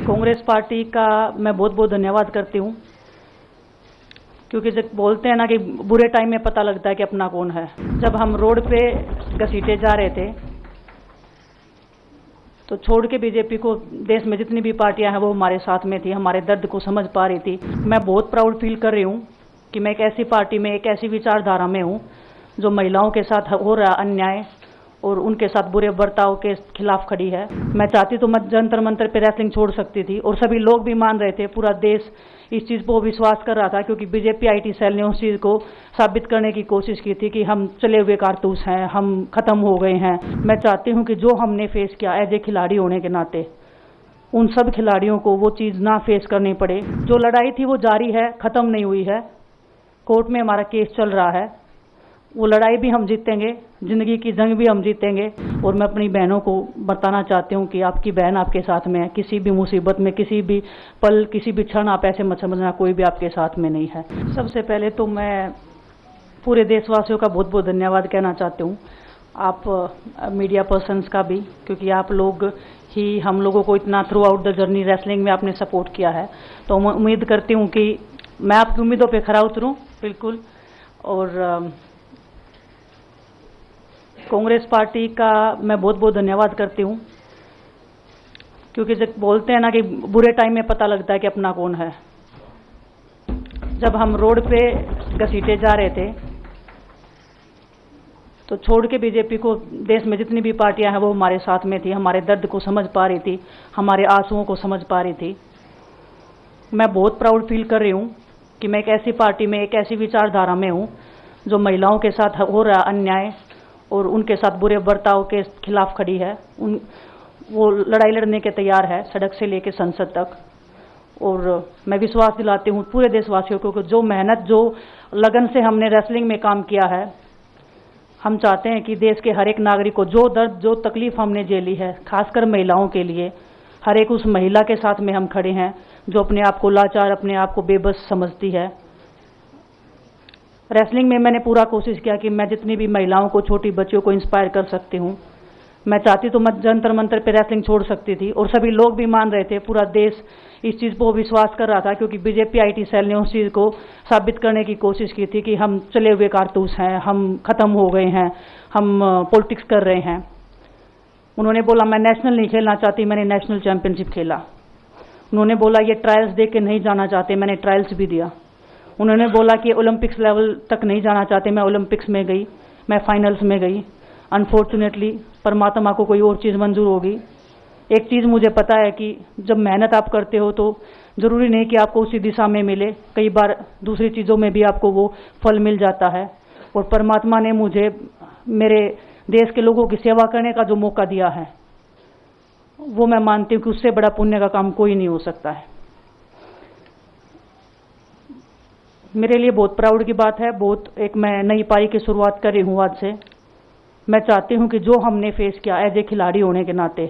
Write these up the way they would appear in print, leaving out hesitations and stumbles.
Congress party का मैं बहुत बहुत धन्यवाद करती हूँ, क्योंकि जब बोलते हैं ना कि बुरे टाइम में पता लगता है कि अपना कौन है। जब हम रोड पे घसीटे जा रहे थे तो छोड़ के बीजेपी को देश में जितनी भी पार्टियां हैं वो हमारे साथ में थी, हमारे दर्द को समझ पा रही थी। मैं बहुत प्राउड फील कर रही हूँ कि मैं एक ऐसी पार्टी में, एक ऐसी विचारधारा में हूँ जो महिलाओं के साथ हो रहा अन्याय और उनके साथ बुरे बर्ताव के खिलाफ खड़ी है। मैं चाहती तो मैं जंतर मंतर पे रेसलिंग छोड़ सकती थी और सभी लोग भी मान रहे थे, पूरा देश इस चीज़ को विश्वास कर रहा था, क्योंकि बीजेपी आईटी सेल ने उस चीज़ को साबित करने की कोशिश की थी कि हम चले हुए कारतूस हैं, हम ख़त्म हो गए हैं। मैं चाहती हूँ कि जो हमने फेस किया एज ए खिलाड़ी होने के नाते, उन सब खिलाड़ियों को वो चीज़ ना फेस करनी पड़े। जो लड़ाई थी वो जारी है, ख़त्म नहीं हुई है। कोर्ट में हमारा केस चल रहा है, वो लड़ाई भी हम जीतेंगे, ज़िंदगी की जंग भी हम जीतेंगे। और मैं अपनी बहनों को बताना चाहती हूँ कि आपकी बहन आपके साथ में है। किसी भी मुसीबत में, किसी भी पल, किसी भी क्षण आप ऐसे मत समझना कोई भी आपके साथ में नहीं है। सबसे पहले तो मैं पूरे देशवासियों का बहुत बहुत धन्यवाद कहना चाहती हूँ, आप मीडिया पर्सन्स का भी, क्योंकि आप लोग ही हम लोगों को इतना through out the journey wrestling में आपने सपोर्ट किया है। तो मैं उम्मीद करती हूँ कि मैं आपकी उम्मीदों पर खरा उतरूँ बिल्कुल। और कांग्रेस पार्टी का मैं बहुत बहुत धन्यवाद करती हूँ, क्योंकि जब बोलते हैं ना कि बुरे टाइम में पता लगता है कि अपना कौन है। जब हम रोड पे घसीटे जा रहे थे तो छोड़ के बीजेपी को देश में जितनी भी पार्टियां हैं वो हमारे साथ में थी, हमारे दर्द को समझ पा रही थी, हमारे आंसुओं को समझ पा रही थी। मैं बहुत प्राउड फील कर रही हूँ कि मैं एक ऐसी पार्टी में, एक ऐसी विचारधारा में हूँ जो महिलाओं के साथ हो रहा अन्याय और उनके साथ बुरे बर्ताव के खिलाफ खड़ी है। वो लड़ाई लड़ने के तैयार है, सड़क से लेकर संसद तक। और मैं विश्वास दिलाती हूँ पूरे देशवासियों को कि जो मेहनत, जो लगन से हमने रेसलिंग में काम किया है, हम चाहते हैं कि देश के हर एक नागरिक को जो दर्द, जो तकलीफ हमने झेली है, खासकर महिलाओं के लिए, हर एक उस महिला के साथ में हम खड़े हैं जो अपने आप को लाचार, अपने आप को बेबस समझती है। रेसलिंग में मैंने पूरा कोशिश किया कि मैं जितनी भी महिलाओं को, छोटी बच्चियों को इंस्पायर कर सकती हूँ। मैं चाहती तो मैं जंतर मंतर पे रेसलिंग छोड़ सकती थी और सभी लोग भी मान रहे थे, पूरा देश इस चीज़ को विश्वास कर रहा था, क्योंकि बीजेपी आईटी सेल ने उस चीज़ को साबित करने की कोशिश की थी कि हम चले हुए कारतूस हैं, हम ख़त्म हो गए हैं, हम पॉलिटिक्स कर रहे हैं। उन्होंने बोला मैं नेशनल नहीं खेलना चाहती, मैंने नेशनल चैम्पियनशिप खेला। उन्होंने बोला ये ट्रायल्स दे के नहीं जाना चाहते, मैंने ट्रायल्स भी दिया। उन्होंने बोला कि ओलंपिक्स लेवल तक नहीं जाना चाहते, मैं ओलंपिक्स में गई, मैं फाइनल्स में गई। अनफॉर्चुनेटली परमात्मा को कोई और चीज़ मंजूर होगी। एक चीज़ मुझे पता है कि जब मेहनत आप करते हो तो ज़रूरी नहीं कि आपको उसी दिशा में मिले, कई बार दूसरी चीज़ों में भी आपको वो फल मिल जाता है। और परमात्मा ने मुझे मेरे देश के लोगों की सेवा करने का जो मौका दिया है, वो मैं मानती हूँ कि उससे बड़ा पुण्य का काम कोई नहीं हो सकता है। मेरे लिए बहुत प्राउड की बात है। एक मैं नई पारी की शुरुआत कर रही हूँ आज से। मैं चाहती हूँ कि जो हमने फेस किया एज ए खिलाड़ी होने के नाते,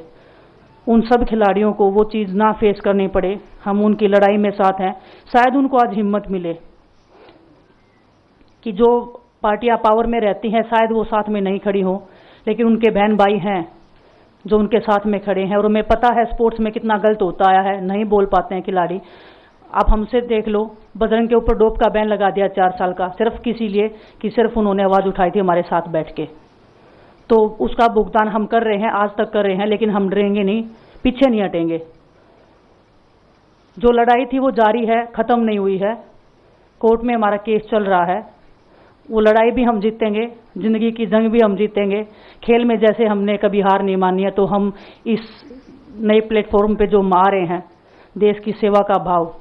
उन सब खिलाड़ियों को वो चीज़ ना फेस करनी पड़े। हम उनकी लड़ाई में साथ हैं। शायद उनको आज हिम्मत मिले कि जो पार्टियां पावर में रहती हैं शायद वो साथ में नहीं खड़ी हों, लेकिन उनके बहन भाई हैं जो उनके साथ में खड़े हैं। और हमें पता है स्पोर्ट्स में कितना गलत होता आया है, नहीं बोल पाते हैं खिलाड़ी। आप हमसे देख लो, बजरंग के ऊपर डोप का बैन लगा दिया 4 साल का, सिर्फ किसी लिए कि सिर्फ उन्होंने आवाज़ उठाई थी हमारे साथ बैठ के। तो उसका भुगतान हम कर रहे हैं, आज तक कर रहे हैं, लेकिन हम डरेंगे नहीं, पीछे नहीं हटेंगे। जो लड़ाई थी वो जारी है, ख़त्म नहीं हुई है। कोर्ट में हमारा केस चल रहा है, वो लड़ाई भी हम जीतेंगे, ज़िंदगी की जंग भी हम जीतेंगे। खेल में जैसे हमने कभी हार नहीं मानी है, तो हम इस नए प्लेटफॉर्म पे जो आ रहे हैं, देश की सेवा का भाव,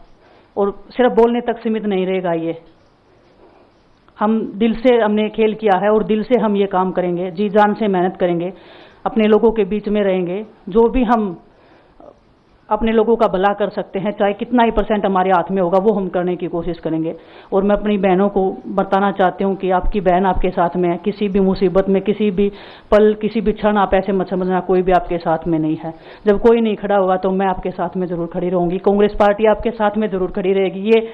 और सिर्फ बोलने तक सीमित नहीं रहेगा। ये हम दिल से हमने खेल किया है और दिल से हम ये काम करेंगे, जी जान से मेहनत करेंगे, अपने लोगों के बीच में रहेंगे। जो भी हम अपने लोगों का भला कर सकते हैं, चाहे कितना ही % हमारे हाथ में होगा, वो हम करने की कोशिश करेंगे। और मैं अपनी बहनों को बताना चाहती हूँ कि आपकी बहन आपके साथ में है। किसी भी मुसीबत में, किसी भी पल, किसी भी क्षण आप ऐसे मत समझना कोई भी आपके साथ में नहीं है। जब कोई नहीं खड़ा होगा तो मैं आपके साथ में ज़रूर खड़ी रहूँगी, कांग्रेस पार्टी आपके साथ में ज़रूर खड़ी रहेगी। ये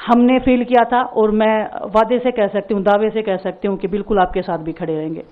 हमने फील किया था और मैं वादे से कह सकती हूँ, दावे से कह सकती हूँ कि बिल्कुल आपके साथ भी खड़े रहेंगे।